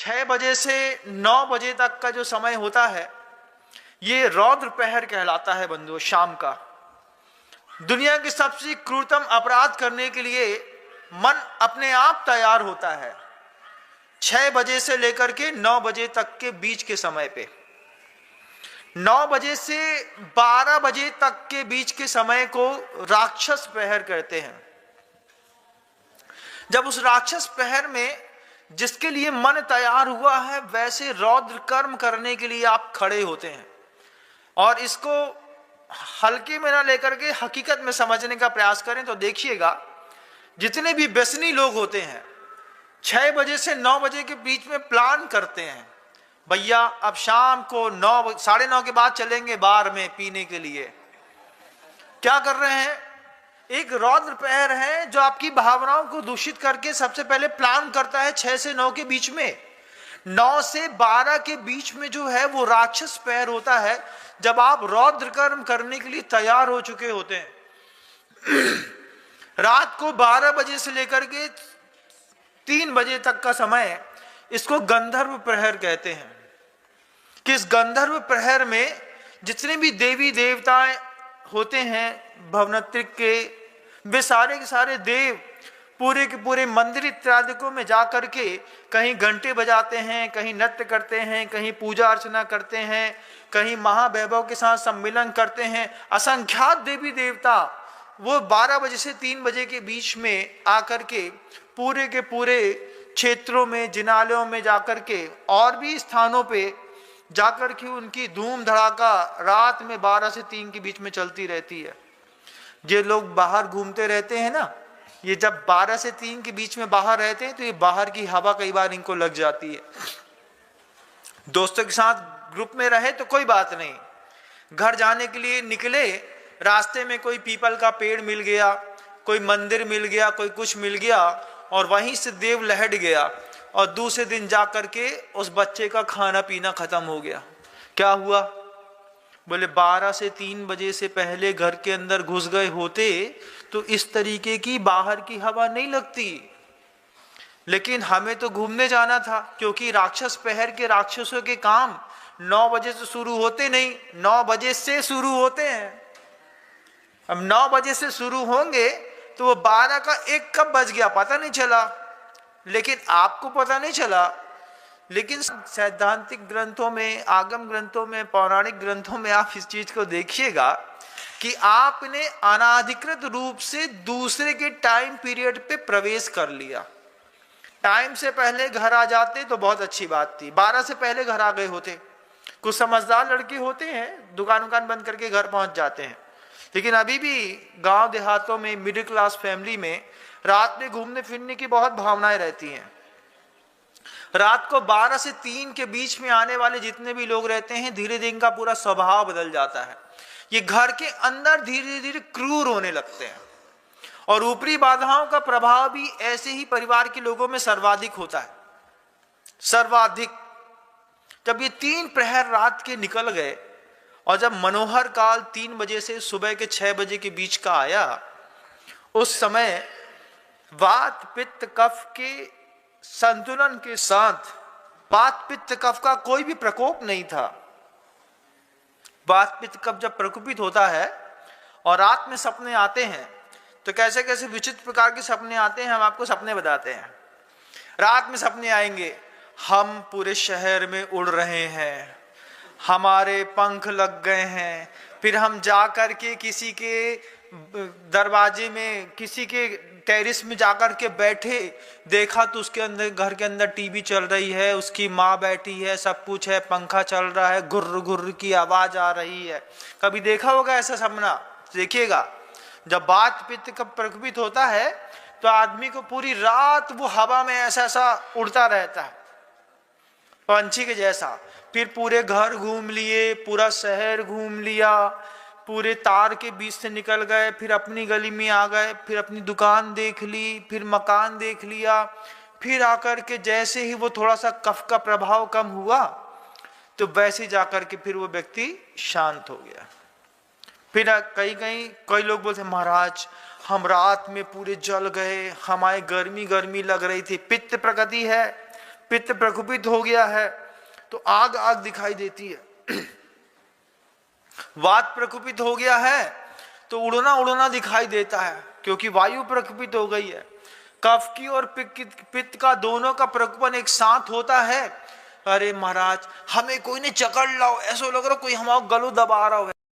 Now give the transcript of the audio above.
6 बजे से 9 बजे तक का जो समय होता है ये रौद्र पहर कहलाता है बंधुओं, शाम का। दुनिया के सबसे क्रूरतम अपराध करने के लिए मन अपने आप तैयार होता है 6 बजे से लेकर के 9 बजे तक के बीच के समय पे। 9 बजे से 12 बजे तक के बीच के समय को राक्षस पहर कहते हैं। जब उस राक्षस पहर में जिसके लिए मन तैयार हुआ है वैसे रौद्र कर्म करने के लिए आप खड़े होते हैं, और इसको हल्के में ना लेकर के हकीकत में समझने का प्रयास करें तो देखिएगा, जितने भी व्यसनी लोग होते हैं 6 बजे से 9 बजे के बीच में प्लान करते हैं, भैया अब शाम को 9 साढ़े 9 के बाद चलेंगे बार में पीने के लिए। क्या कर रहे हैं? एक रौद्र पहर है जो आपकी भावनाओं को दूषित करके सबसे पहले प्लान करता है 6 से 9 के बीच में। 9 से 12 के बीच में जो है वो राक्षस पहर होता है, जब आप रौद्र कर्म करने के लिए तैयार हो चुके होते हैं। रात को 12 बजे से लेकर के 3 बजे तक का समय, इसको गंधर्व प्रहर कहते हैं। कि इस गंधर्व प्रहर में जितने भी देवी देवताएं होते हैं भवनत्रिक के, वे सारे के सारे देव पूरे के पूरे मंदिर इत्यादिकों में जाकर के कहीं घंटे बजाते हैं, कहीं नृत्य करते हैं, कहीं पूजा अर्चना करते हैं, कहीं महावैभव के साथ सम्मेलन करते हैं। असंख्यात देवी देवता वो 12 बजे से 3 बजे के बीच में आकर के पूरे के पूरे क्षेत्रों में, जिनालयों में जाकर के और भी स्थानों पे जाकर के उनकी धूम धड़ाका रात में 12 से 3 के बीच में चलती रहती है। ये लोग बाहर घूमते रहते हैं ना, ये जब 12 से 3 के बीच में बाहर रहते हैं तो ये बाहर की हवा कई बार इनको लग जाती है। दोस्तों के साथ ग्रुप में रहे तो कोई बात नहीं, घर जाने के लिए निकले, रास्ते में कोई पीपल का पेड़ मिल गया, कोई मंदिर मिल गया, कोई कुछ मिल गया और वहीं से देव लहट गया, और दूसरे दिन जाकर के उस बच्चे का खाना पीना खत्म हो गया। क्या हुआ? बोले 12 से 3 बजे से पहले घर के अंदर घुस गए होते तो इस तरीके की बाहर की हवा नहीं लगती। लेकिन हमें तो घूमने जाना था, क्योंकि राक्षस पहर के राक्षसों के काम 9 बजे से शुरू होते नहीं, 9 बजे से शुरू होते हैं। अब 9 बजे से शुरू होंगे तो वो 12 का 1 कब बज गया पता नहीं चला, लेकिन आपको पता नहीं चला। लेकिन सैद्धांतिक ग्रंथों में, आगम ग्रंथों में, पौराणिक ग्रंथों में आप इस चीज को देखिएगा कि आपने अनाधिकृत रूप से दूसरे के टाइम पीरियड पे प्रवेश कर लिया। टाइम से पहले घर आ जाते तो बहुत अच्छी बात थी, 12 से पहले घर आ गए होते। कुछ समझदार लड़के होते हैं दुकान बंद करके घर पहुंच जाते हैं, लेकिन अभी भी गांव देहातों में मिडिल क्लास फैमिली में रात में घूमने फिरने की बहुत भावनाएं रहती हैं। रात को 12 से 3 के बीच में आने वाले जितने भी लोग रहते हैं, धीरे धीरे इनका पूरा स्वभाव बदल जाता है। ये घर के अंदर धीरे धीरे क्रूर होने लगते हैं, और ऊपरी बाधाओं का प्रभाव भी ऐसे ही परिवार के लोगों में सर्वाधिक होता है, सर्वाधिक। जब ये 3 प्रहर रात के निकल गए और जब मनोहर काल 3 बजे से सुबह के 6 बजे के बीच का आया, उस समय वात पित्त कफ के संतुलन के साथ, वात पित्त कफ का कोई भी प्रकोप नहीं था। वात पित्त कफ जब प्रकोपित होता है और रात में सपने आते हैं तो कैसे कैसे विचित्र प्रकार के सपने आते हैं, हम आपको सपने बताते हैं। रात में सपने आएंगे, हम पूरे शहर में उड़ रहे हैं, हमारे पंख लग गए हैं, फिर हम जाकर के किसी के दरवाजे में, किसी के टेरिस में जाकर के बैठे, देखा तो उसके अंदर, घर के अंदर टीवी चल रही है, उसकी माँ बैठी है, सब कुछ है, पंखा चल रहा है, गुर्र गुर्र की आवाज आ रही है। कभी देखा होगा ऐसा सपना? देखिएगा, जब वात पित्त का प्रकोपित होता है तो आदमी को पूरी रात वो हवा में ऐसा ऐसा उड़ता रहता है, पंछी के जैसा। फिर पूरे घर घूम लिए, पूरा शहर घूम लिया, पूरे तार के बीच से निकल गए, फिर अपनी गली में आ गए, फिर अपनी दुकान देख ली, फिर मकान देख लिया, फिर आकर के जैसे ही वो थोड़ा सा कफ का प्रभाव कम हुआ तो वैसे जाकर के फिर वो व्यक्ति शांत हो गया। फिर कई लोग बोलते महाराज हम रात में पूरे जल गए, हमारे गर्मी गर्मी लग रही थी। पित्त प्रकृति है, पित्त प्रकोपित हो गया है तो आग आग दिखाई देती है। वात प्रकोपित हो गया है तो उड़ना उड़ना दिखाई देता है, क्योंकि वायु प्रकोपित हो गई है। कफ की और पित्त का दोनों का प्रकोपन एक साथ होता है। अरे महाराज, हमें कोई ने चकड़ लाओ, ऐसा लग रहा कोई हमारा गलो दबा रहा हो।